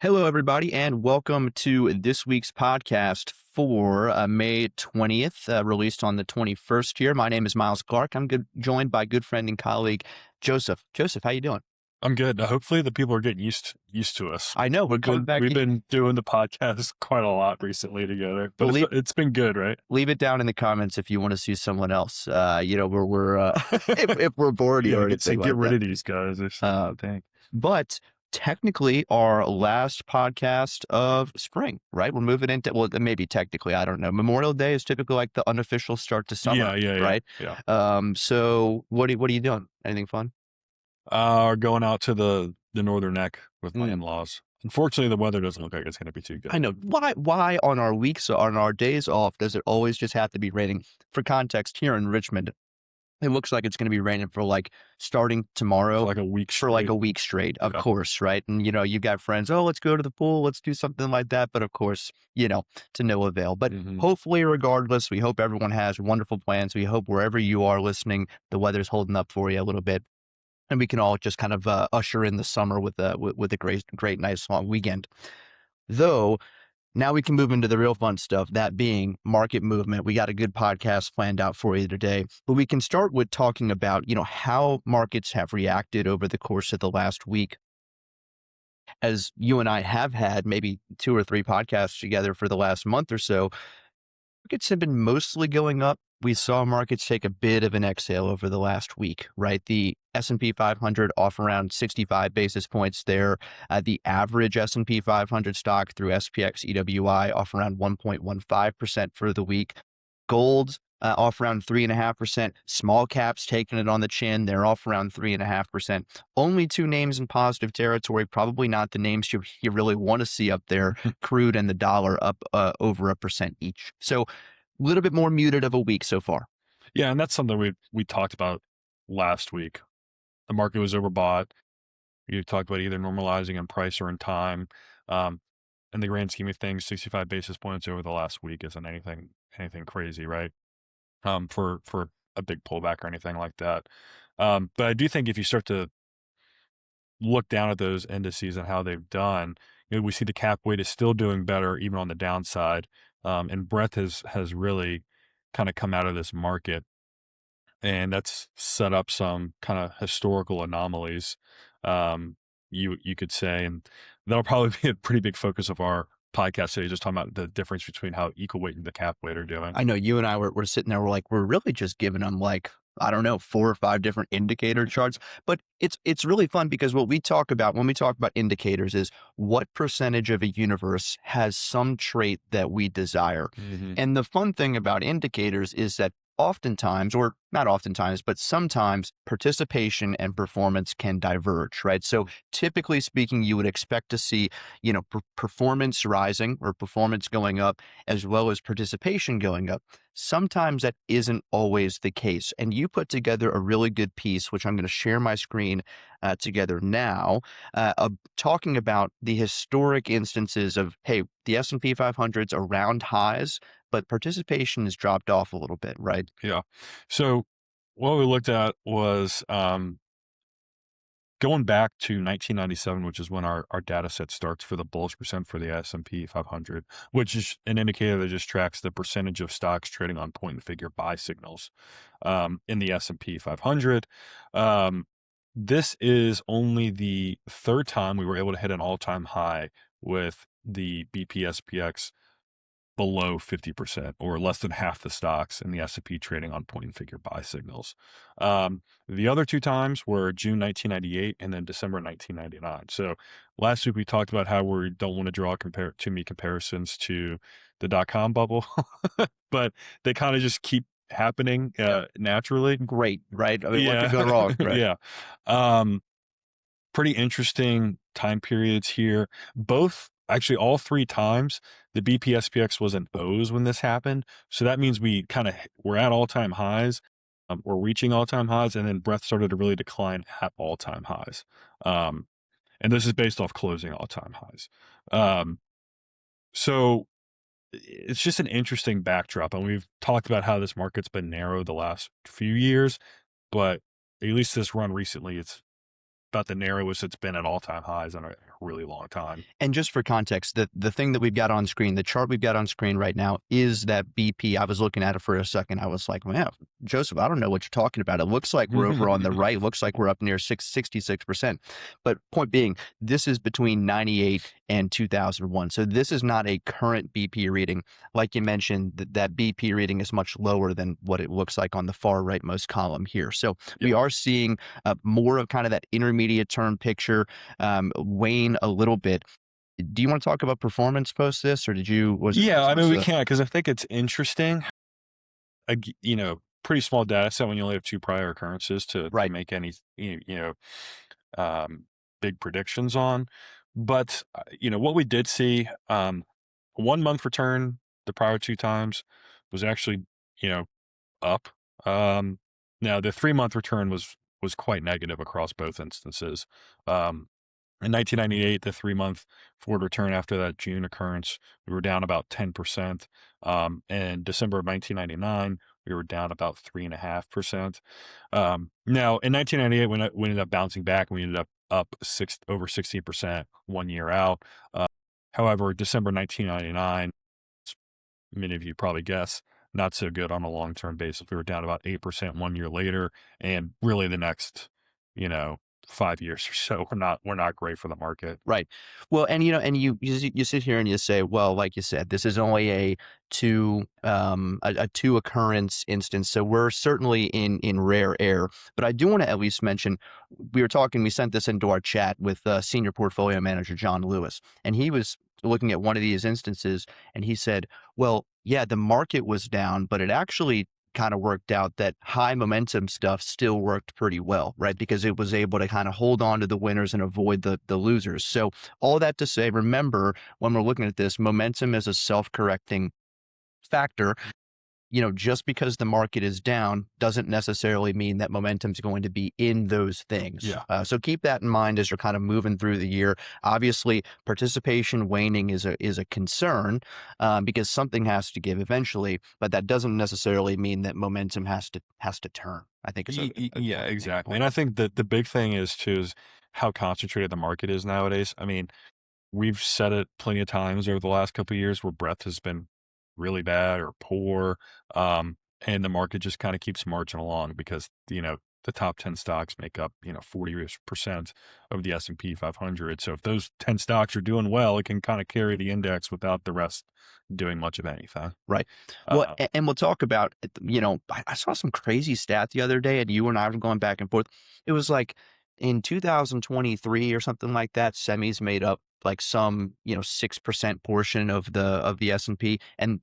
Hello, everybody, and welcome to this week's podcast for May 20th, released on the 21st here. My name is Miles Clark. I'm joined by good friend and colleague, Joseph. Joseph, how you doing? I'm good. Hopefully the people are getting used to us. I know, we're coming back. We've been doing the podcast quite a lot recently together, but Well, it's been good, right? leave it down in the comments if you want to see someone else. We're if we're bored Yeah, or get anything like rid that. of these guys. Dang. But technically our last podcast of spring, right? We're moving into, well, maybe technically, I don't know. Memorial Day is typically like the unofficial start to summer, Yeah. right? Yeah. So what are you doing? Anything fun? Going out to the Northern Neck with my Mm. in-laws. Unfortunately, the weather doesn't look like it's going to be too good. I know. Why on our days off, does it always just have to be raining? For context, here in Richmond, it looks like it's going to be raining for like starting tomorrow For like a week for like straight. a week straight, of Yeah. course, right? And you got friends, oh, let's go to the pool, let's do something like that. But of course, to no avail. But hopefully, regardless, we hope everyone has wonderful plans. We hope wherever you are listening, the weather's holding up for you a little bit. And we can all just kind of usher in the summer with a great, nice long weekend. Though now we can move into the real fun stuff, that being market movement. We got a good podcast planned out for you today, but we can start with talking about, how markets have reacted over the course of the last week. As you and I have had maybe 2 or 3 podcasts together for the last month or so, markets have been mostly going up. We saw markets take a bit of an exhale over the last week, right? The S&P 500 off around 65 basis points there. The average S&P 500 stock through SPX EWI off around 1.15% for the week. Gold off around 3.5%. Small caps taking it on the chin. They're off around 3.5%. Only 2 names in positive territory. Probably not the names you really want to see up there. Crude and the dollar up over 1% each. So a little bit more muted of a week so far. Yeah, and that's something we talked about last week. The market was overbought. You talked about either normalizing in price or in time. In the grand scheme of things, 65 basis points over the last week isn't anything crazy, right? For a big pullback or anything like that. But I do think if you start to look down at those indices and how they've done, we see the cap weight is still doing better even on the downside. And breadth has really kind of come out of this market, and that's set up some kind of historical anomalies, you could say, and that'll probably be a pretty big focus of our podcast today, just talking about the difference between how equal weight and the cap weight are doing. I know you and I were sitting there, we're really just giving them like, I don't know, 4 or 5 different indicator charts. But it's really fun because what we talk about when we talk about indicators is what percentage of a universe has some trait that we desire. And the fun thing about indicators is that oftentimes, or not oftentimes, but sometimes participation and performance can diverge, right? So typically speaking, you would expect to see, performance rising or performance going up as well as participation going up. Sometimes that isn't always the case. And you put together a really good piece, which I'm going to share my screen together now, talking about the historic instances of, hey, the S&P 500's around highs, but participation has dropped off a little bit, right? Yeah. So what we looked at was going back to 1997, which is when our data set starts for the bullish percent for the S&P 500, which is an indicator that just tracks the percentage of stocks trading on point and figure buy signals in the S&P 500. This is only the 3rd time we were able to hit an all-time high with the BPSPX below 50% or less than half the stocks in the S&P trading on point and figure buy signals. The other 2 times were June 1998 and then December 1999. So last week we talked about how we don't want to draw too many comparisons to the dot-com bubble, but they kind of just keep happening naturally. Great, right? I mean, Yeah. what could go wrong, right? Yeah. Pretty interesting time periods here. Actually, all 3 times, the BPSPX was in O's when this happened. So that means we're at all-time highs. We're reaching all-time highs, and then breadth started to really decline at all-time highs. And this is based off closing all-time highs. So it's just an interesting backdrop. And we've talked about how this market's been narrow the last few years, but at least this run recently, it's about the narrowest it's been at all-time highs in a really long time. And just for context, the thing that we've got on screen, the chart we've got on screen right now is that BP. I was looking at it for a second. I was like, man, Joseph, I don't know what you're talking about. It looks like we're over on the right. It looks like we're up near 66%. But point being, this is between 98 and 2001. So this is not a current BP reading. Like you mentioned, that BP reading is much lower than what it looks like on the far rightmost column here. So we are seeing more of kind of that intermediate term picture wane a little bit. Do you want to talk about performance post this, or Yeah, I mean, we can, because I think it's interesting. Pretty small data set when you only have two prior occurrences to right? make any, big predictions on. But, what we did see, 1 month return the prior two times was actually, you know, up. Now the 3 month return was quite negative across both instances. In 1998, the 3 month forward return after that June occurrence, we were down about 10%. In December of 1999, we were down about 3.5%. Now in 1998, we ended up bouncing back and we ended up over 60% 1 year out. However, December 1999, many of you probably guess, not so good on a long-term basis. We were down about 8% 1 year later, and really the next, you know, 5 years or so, we're not great for the market. Right. Well, and and you sit here and you say, well, like you said, this is only a two occurrence instance, so we're certainly in rare air. But I do want to at least mention, we sent this into our chat with senior portfolio manager John Lewis, and he was looking at one of these instances, and he said, well, yeah, the market was down, but it actually kind of worked out that high momentum stuff still worked pretty well, right? Because it was able to kind of hold on to the winners and avoid the losers. So all that to say, remember, when we're looking at this, momentum is a self-correcting factor. Just because the market is down doesn't necessarily mean that momentum is going to be in those things. Yeah. So keep that in mind as you're kind of moving through the year. Obviously, participation waning is a concern because something has to give eventually, but that doesn't necessarily mean that momentum has to turn. I think it's Yeah, exactly. And I think that the big thing is too is how concentrated the market is nowadays. I mean, we've said it plenty of times over the last couple of years where breadth has been really bad or poor, and the market just kind of keeps marching along because the top 10 stocks make up 40% of the S&P 500. So if those 10 stocks are doing well, it can kind of carry the index without the rest doing much of anything. Right. Well, and we'll talk about, I saw some crazy stat the other day, and you and I were going back and forth. It was like in 2023 or something like that, semis made up like some, 6% portion of the S&P. And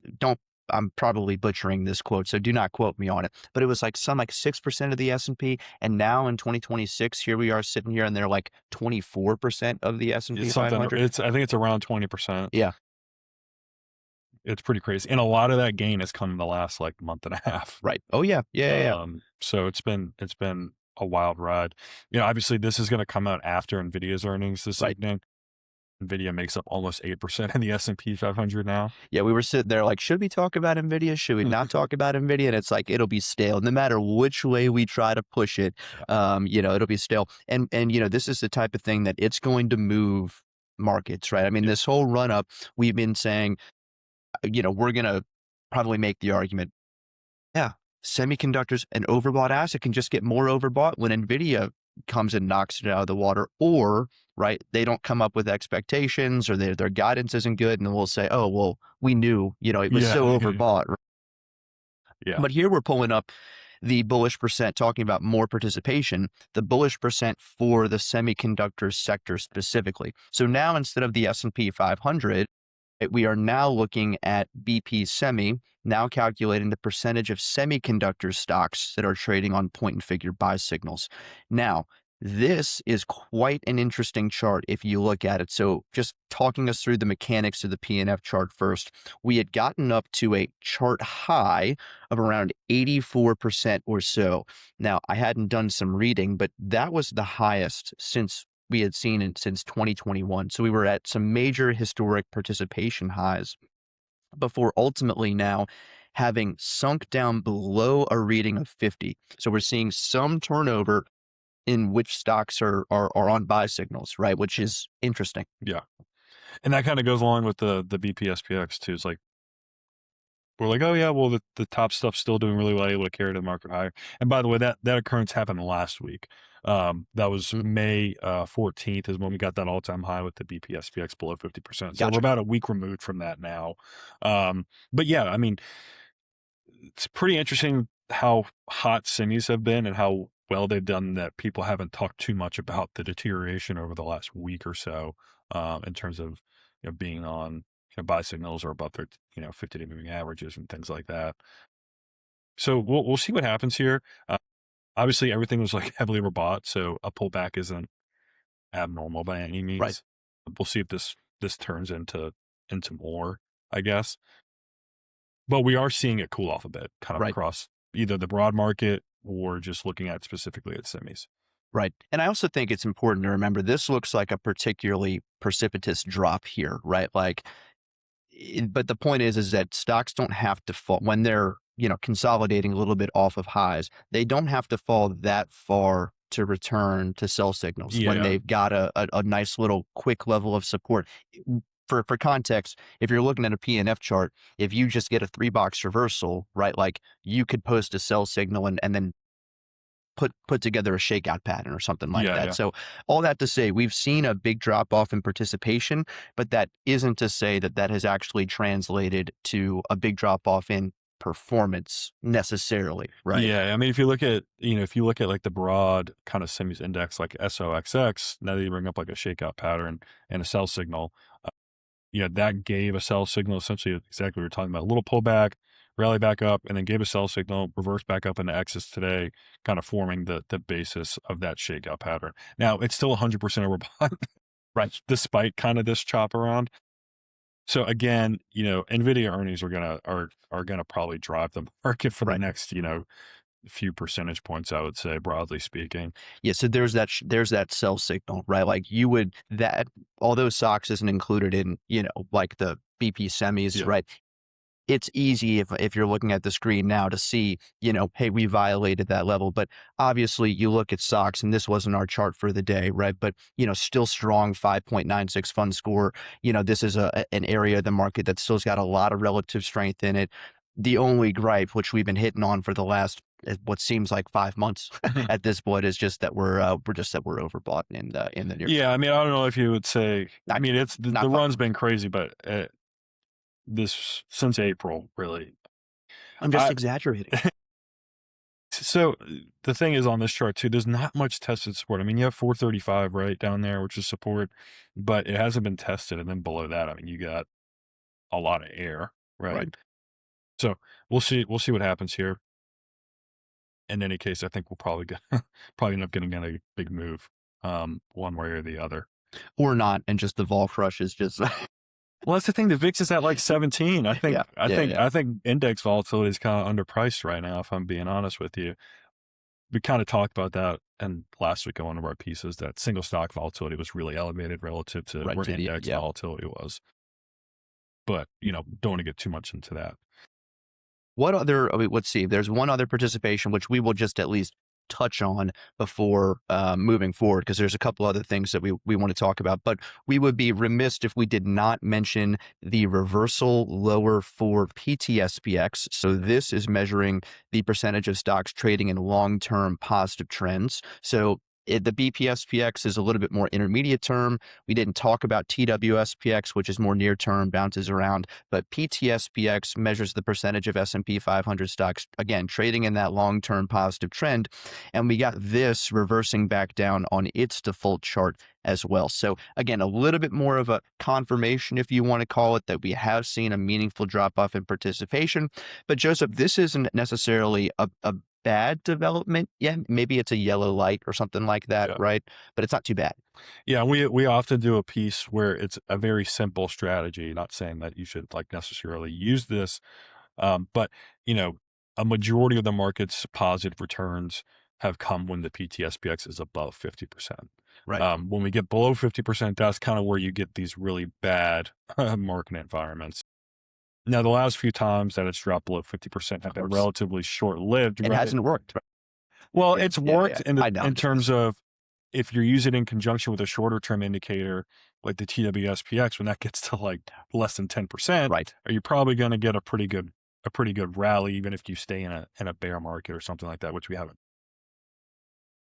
I'm probably butchering this quote, so do not quote me on it. But it was like 6% of the S&P, and now in 2026, here we are sitting here, and they're like 24% of the S&P 500. I think it's around 20%. Yeah. It's pretty crazy. And a lot of that gain has come in the last like month and a half. Right. Oh yeah. Yeah. So it's been a wild ride. Obviously this is going to come out after Nvidia's earnings this evening. Nvidia makes up almost 8% in the S&P 500 now. Yeah, we were sitting there like, should we talk about Nvidia? Should we not talk about Nvidia? And it's like, it'll be stale. No matter which way we try to push it, it'll be stale. And this is the type of thing that it's going to move markets, right? I mean, this whole run up, we've been saying, we're going to probably make the argument, yeah, semiconductors, an overbought asset can just get more overbought when Nvidia comes and knocks it out of the water, or right, they don't come up with expectations, or their guidance isn't good, and we'll say, oh, well, we knew, it was so overbought. Yeah. But here we're pulling up the bullish percent, talking about more participation, the bullish percent for the semiconductor sector specifically. So now instead of the S&P 500, we are now looking at BP Semi, now calculating the percentage of semiconductor stocks that are trading on point and figure buy signals. Now, this is quite an interesting chart if you look at it. So just talking us through the mechanics of the P&F chart first, we had gotten up to a chart high of around 84% or so. Now, I hadn't done some reading, but that was the highest since we had seen it since 2021. So we were at some major historic participation highs before ultimately now having sunk down below a reading of 50. So we're seeing some turnover in which stocks are on buy signals, right? Which is interesting. Yeah. And that kind of goes along with the BPSPX too. It's like, we're like, oh yeah, well the top stuff's still doing really well, able to carry the market higher. And by the way, that occurrence happened last week. That was May 14th is when we got that all time high with the BPSPX below 50%. So we're Gotcha. about a week removed from that now. But yeah, I mean, it's pretty interesting how hot semis have been and how well they've done, that people haven't talked too much about the deterioration over the last week or so, in terms of, being on, buy signals or above their, 50-day moving averages and things like that. So we'll see what happens here. Obviously, everything was like heavily overbought, so a pullback isn't abnormal by any Right. means. We'll see if this turns into more, I guess. But we are seeing it cool off a bit, kind of Right. across either the broad market or just looking at specifically at semis. Right. And I also think it's important to remember this looks like a particularly precipitous drop here, right? Like, but the point is that stocks don't have to fall when they're, consolidating a little bit off of highs. They don't have to fall that far to return to sell signals when Yeah. they've got a nice little quick level of support. For context, if you're looking at a PNF chart, if you just get a 3 box reversal, right, like you could post a sell signal and then put together a shakeout pattern or something like Yeah, that. yeah. So all that to say, we've seen a big drop off in participation, but that isn't to say that that has actually translated to a big drop off in performance necessarily, right? Yeah, I mean, if you look at like the broad kind of semis index like SOXX, now that you bring up like a shakeout pattern and a sell signal, yeah, that gave a sell signal, essentially exactly what you're talking about. A little pullback, rally back up, and then gave a sell signal, reverse back up into X's today, kind of forming the basis of that shakeout pattern. Now it's still 100% overbought, right? Despite kind of this chop around. So again, Nvidia earnings are gonna probably drive the market for the Right. next, few percentage points, I would say, broadly speaking. Yeah, so there's that sell signal, right? Like you would that although SOX isn't included in, like the BP semis, Yeah. right? It's easy if you're looking at the screen now to see, hey, we violated that level. But obviously, you look at stocks, and this wasn't our chart for the day, right? But still strong 5.96 fund score. This is an area of the market that still's got a lot of relative strength in it. The only gripe, which we've been hitting on for the last what seems like 5 months at this point, is just that we're overbought in the near Yeah, term. I mean, I don't know if you would say, I Not mean, it's the not fun. run's been crazy, but this since April, really. I'm just I exaggerating. so the thing is on this chart too, there's not much tested support. I mean, you have 435 right down there, which is support, but it hasn't been tested. And then below that, I mean, you got a lot of air, right? Right. So we'll see what happens here. In any case, I think we'll probably get probably end up getting a big move, one way or the other. Or not, and just the vol crush is just Well, that's the thing. The VIX is at like 17. I think yeah, I yeah, think yeah. I think index volatility is kind of underpriced right now, if I'm being honest with you. We kind of talked about that and last week on one of our pieces, that single stock volatility was really elevated relative to Right where to the index yeah. volatility was. But, don't want to get too much into that. What other I mean, let's see, there's one other participation which we will just at least touch on before, moving forward, because there's a couple other things that we wanna talk about, but we would be remiss if we did not mention the reversal lower for PTSPX. So this is measuring the percentage of stocks trading in long-term positive trends. So, the BPSPX is a little bit more intermediate term. We didn't talk about TWSPX, which is more near term, bounces around, but PTSPX measures the percentage of S&P 500 stocks, again, trading in that long-term positive trend. And we got this reversing back down on its default chart as well. So again, a little bit more of a confirmation, if you want to call it, that we have seen a meaningful drop off in participation. But Joseph, this isn't necessarily a bad development. Yeah, maybe it's a yellow light or something like that, Yeah. right? But it's not too bad. Yeah, we often do a piece where it's a very simple strategy, not saying that you should like necessarily use this. But you know, a majority of the market's positive returns have come when the PTSPX is above 50%. Right. When we get below 50%, that's kind of where you get these really bad market environments. Now, the last few times that it's dropped below 50% have Of been course. relatively short lived, It right? hasn't worked. Well, Yeah, it's yeah, yeah. worked I know. in I'm just terms of if you use it in conjunction with a shorter term indicator like the TWSPX, when that gets to like less than 10%, right. are you probably going to get a pretty good rally, even if you stay in a bear market or something like that, which we haven't.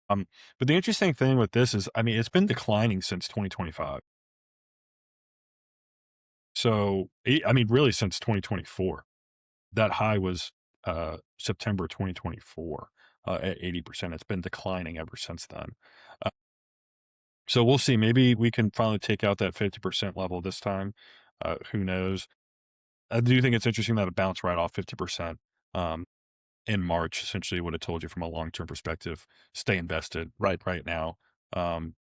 Um, but the interesting thing with this is, I mean, it's been declining since 2025. So, I mean, really since 2024. That high was September 2024 at 80%. It's been declining ever since then. Uh, so we'll see. Maybe we can finally take out that 50% level this time. Who knows? I do think it's interesting that it bounced right off 50% um, in March. Essentially, what it told you from a long term perspective: stay invested Right. right now,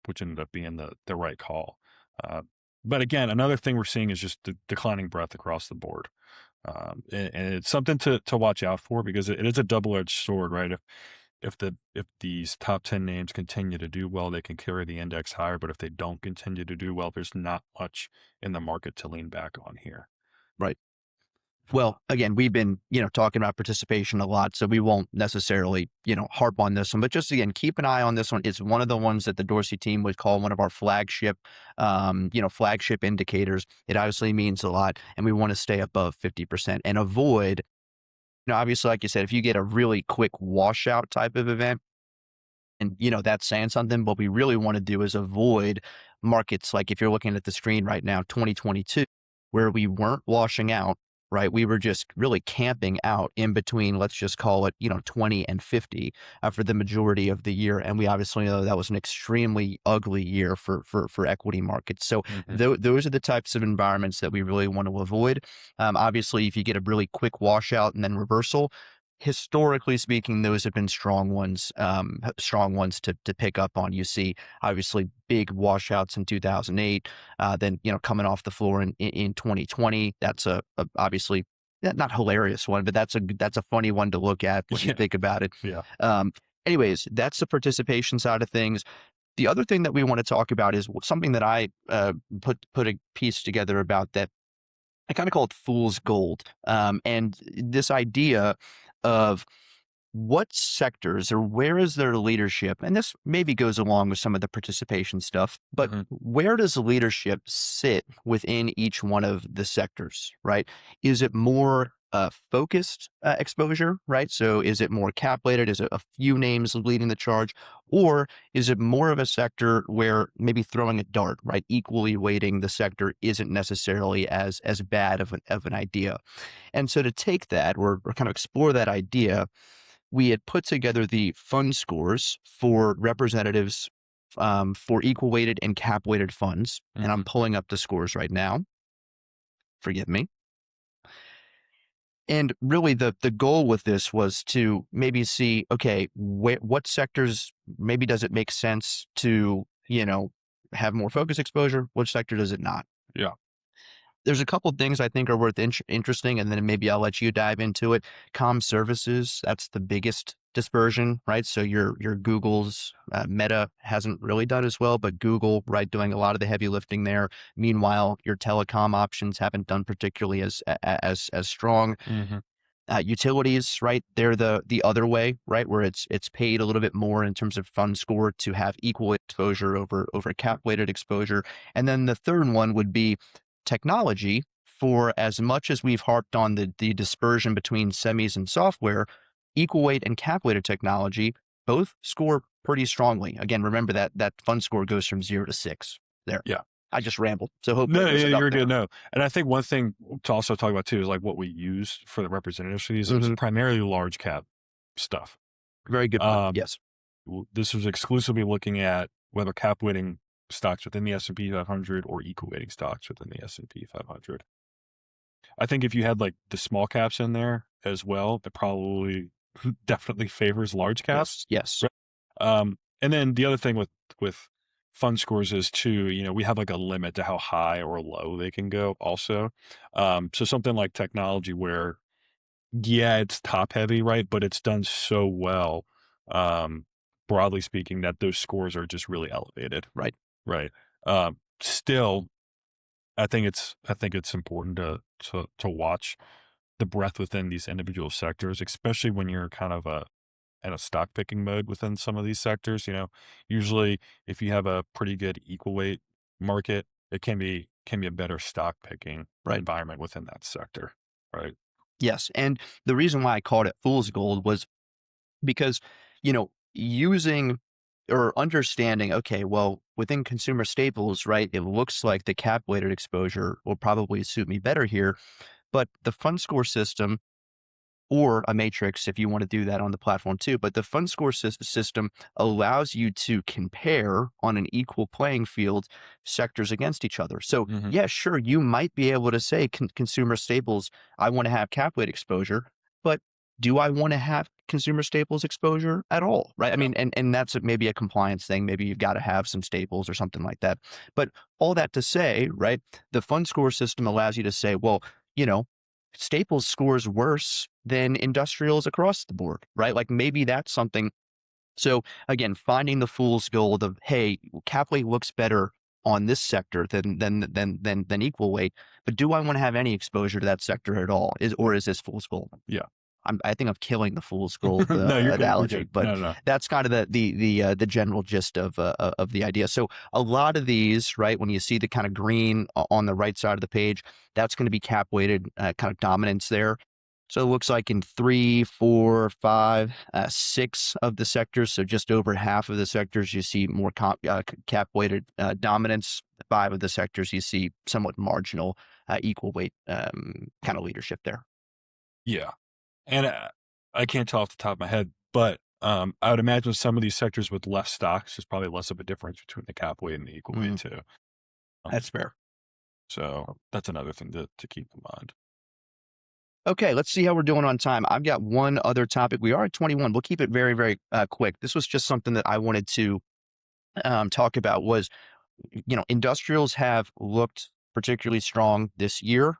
which ended up being the right call. Uh, but again, another thing we're seeing is just the declining breadth across the board. And it's something to watch out for because it is a double-edged sword, right? If these top 10 names continue to do well, they can carry the index higher. But if they don't continue to do well, there's not much in the market to lean back on here. Right. Well, again, we've been, talking about participation a lot, so we won't necessarily, harp on this one. But just again, keep an eye on this one. It's one of the ones that the Dorsey team would call one of our flagship, flagship indicators. It obviously means a lot, and we want to stay above 50% and avoid, obviously, like you said, if you get a really quick washout type of event, and, that's saying something. What we really want to do is avoid markets like if you're looking at the screen right now, 2022, where we weren't washing out, right? We were just really camping out in between, let's just call it, 20 and 50 for the majority of the year. And we obviously know that was an extremely ugly year for equity markets. So Hmm. those are the types of environments that we really want to avoid. Obviously, if you get a really quick washout and then reversal, historically speaking, those have been strong ones to pick up on. You see, obviously, big washouts in 2008, then coming off the floor in 2020. That's a obviously not hilarious one, but that's a funny one to look at when you Yeah. think about it. Yeah. Um, anyways, that's the participation side of things. The other thing that we want to talk about is something that I put a piece together about that I kind of call it fool's gold. And this idea of what sectors or where is their leadership? And this maybe goes along with some of the participation stuff, but Hmm. where does leadership sit within each one of the sectors, right? Is it more focused exposure, right? So is it more cap weighted? Is it a few names leading the charge? Or is it more of a sector where maybe throwing a dart, right? Equally weighting the sector isn't necessarily as bad of an idea. And so to take that or kind of explore that idea, we had put together the fund scores for representatives for equal weighted and cap weighted funds. And Hmm. I'm pulling up the scores right now. Forgive me. And really, the goal with this was to maybe see, okay, what sectors maybe does it make sense to, have more focus exposure? Which sector does it not? Yeah. There's a couple things I think are worth interesting, and then maybe I'll let you dive into it. Comm services, that's the biggest dispersion, right? So your Google's Meta hasn't really done as well, but Google, right, doing a lot of the heavy lifting there. Meanwhile, your telecom options haven't done particularly as strong. Hmm. Utilities, right? They're the other way, right? Where it's paid a little bit more in terms of fund score to have equal exposure over cap weighted exposure. And then the third one would be technology. For as much as we've harped on the dispersion between semis and software, equal weight and cap weighted technology both score pretty strongly. Again, remember that fund score goes from 0 to 6. There, Yeah. I just rambled. So hopefully No, there's yeah, enough you're there. good. No. And I think one thing to also talk about too is like what we use for the representatives for these is Hmm. primarily large cap stuff. Very good point. Um, Yes. this was exclusively looking at whether cap weighting stocks within the S&P 500 or equal weighting stocks within the S&P 500. I think if you had like the small caps in there as well, that probably definitely favors large caps. Yes. Yes. Right. And then the other thing with fund scores is too, we have like a limit to how high or low they can go also. So something like technology where, yeah, it's top heavy, right? But it's done so well, um, broadly speaking, that those scores are just really elevated, Right. right? Still, I think it's important to watch the breadth within these individual sectors, especially when you're kind of in a stock picking mode within some of these sectors. Usually if you have a pretty good equal weight market, it can be a better stock picking Right. environment within that sector, right? Yes. And the reason why I called it fool's gold was because, using or understanding, okay, well, within consumer staples, right, it looks like the cap weighted exposure will probably suit me better here. But the fund score system or a matrix if you want to do that on the platform too. But the fund score system allows you to compare on an equal playing field sectors against each other. So, Hmm. yeah, sure, you might be able to say consumer staples, I want to have cap weight exposure, but do I want to have consumer staples exposure at all? Right. I Yeah. mean, and that's maybe a compliance thing. Maybe you've got to have some staples or something like that. But all that to say, right, the fund score system allows you to say, well, you know, Staples scores worse than industrials across the board, right? Like maybe that's something. So again, finding the fool's gold of, hey, cap weight looks better on this sector than equal weight, but do I want to have any exposure to that sector at all? Is this fool's gold? Yeah. I think I'm killing the fool's gold No, you're good. You're analogy, good. but No, no. that's kind of the general gist of the idea. So a lot of these, right, when you see the kind of green on the right side of the page, that's going to be cap weighted kind of dominance there. So it looks like in 3, 4, 5, 6 of the sectors, so just over half of the sectors, you see more cap weighted dominance. 5 of the sectors, you see somewhat marginal equal weight kind of leadership there. Yeah. And I can't tell off the top of my head, but I would imagine some of these sectors with less stocks, there's probably less of a difference between the cap weight and the equal weight Mm, too. Um, that's fair. so that's another thing to keep in mind. Okay, let's see how we're doing on time. I've got one other topic. We are at 21. We'll keep it very, very quick. This was just something that I wanted to talk about was, industrials have looked particularly strong this year.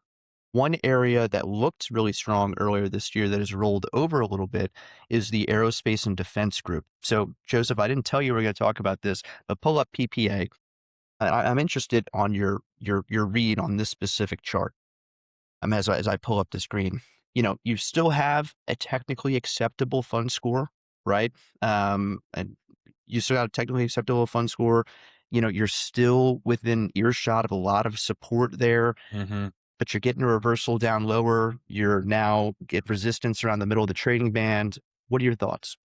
One area that looked really strong earlier this year that has rolled over a little bit is the aerospace and defense group. So, Joseph, I didn't tell you we are going to talk about this, but pull up PPA. I'm interested on your read on this specific chart. As I pull up the screen, you still have a technically acceptable fund score, right? And you still got a technically acceptable fund score. You're still within earshot of a lot of support there, Hmm. but you're getting a reversal down lower. You're now get resistance around the middle of the trading band. What are your thoughts?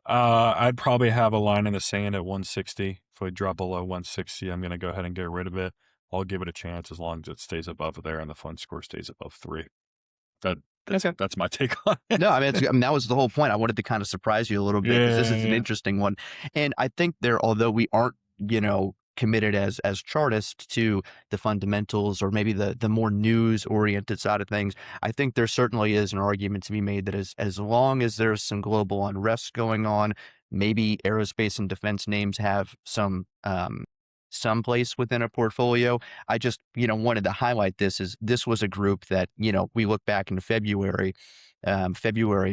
I'd probably have a line in the sand at 160. If we drop below 160, I'm going to go ahead and get rid of it. I'll give it a chance as long as it stays above there and the fund score stays above 3. That that's Okay. that's my take on No, it. that was the whole point. I wanted to kind of surprise you a little bit because this Yeah, is an yeah. interesting one. And I think although we aren't, committed as chartists to the fundamentals or maybe the more news oriented side of things, I think there certainly is an argument to be made that as long as there's some global unrest going on, maybe aerospace and defense names have some place within a portfolio. I just, wanted to highlight this was a group that, we look back in February,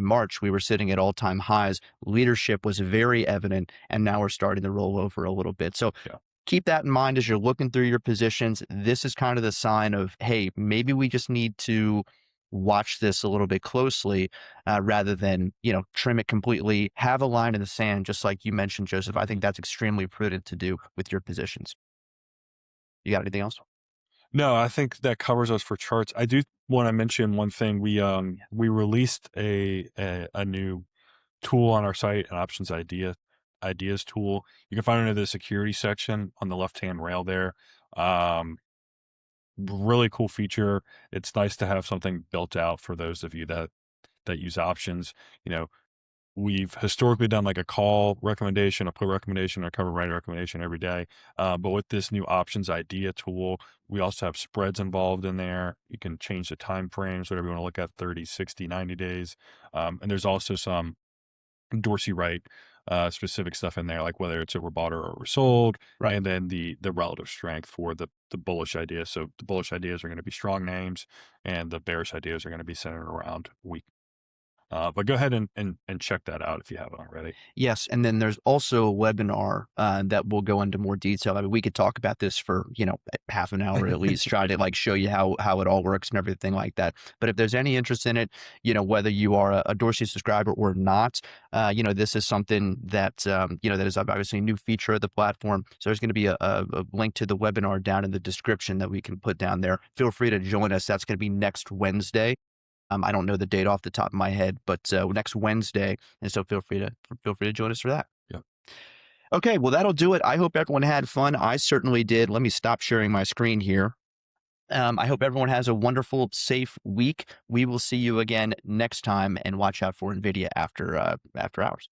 March, we were sitting at all-time highs. Leadership was very evident, and now we're starting to roll over a little bit. So Yeah. keep that in mind as you're looking through your positions. This is kind of the sign of, hey, maybe we just need to watch this a little bit closely rather than, trim it completely. Have a line in the sand, just like you mentioned, Joseph. I think Mhm. that's extremely prudent to do with your positions. You got anything else? No, I think that covers us for charts. I do want to mention one thing. We released a new tool on our site, an ideas tool. You can find it under the security section on the left hand rail there. Um, Really cool feature. It's nice to have something built out for those of you that use options. You know, we've historically done like a call recommendation, a put recommendation, or a cover write recommendation every day. But with this new options idea tool, we also have spreads involved in there. You can change the time frames, whatever you want to look at, 30, 60, 90 days. And there's also some Dorsey Wright specific stuff in there, like whether it's overbought or oversold, Right. and then the relative strength for the bullish idea. So the bullish ideas are going to be strong names, and the bearish ideas are going to be centered around weak. But go ahead and check that out if you haven't already. Yes, and then there's also a webinar that will go into more detail. I mean, we could talk about this for half an hour at least, try to like show you how it all works and everything like that. But if there's any interest in it, whether you are a Dorsey subscriber or not, this is something that that is obviously a new feature of the platform. So there's going to be a link to the webinar down in the description that we can put down there. Feel free to join us. That's going to be next Wednesday. I don't know the date off the top of my head, but next Wednesday, and so feel free to join us for that. Yeah. Okay, well that'll do it. I hope everyone had fun. I certainly did. Let me stop sharing my screen here. I hope everyone has a wonderful, safe week. We will see you again next time, and watch out for NVIDIA after hours.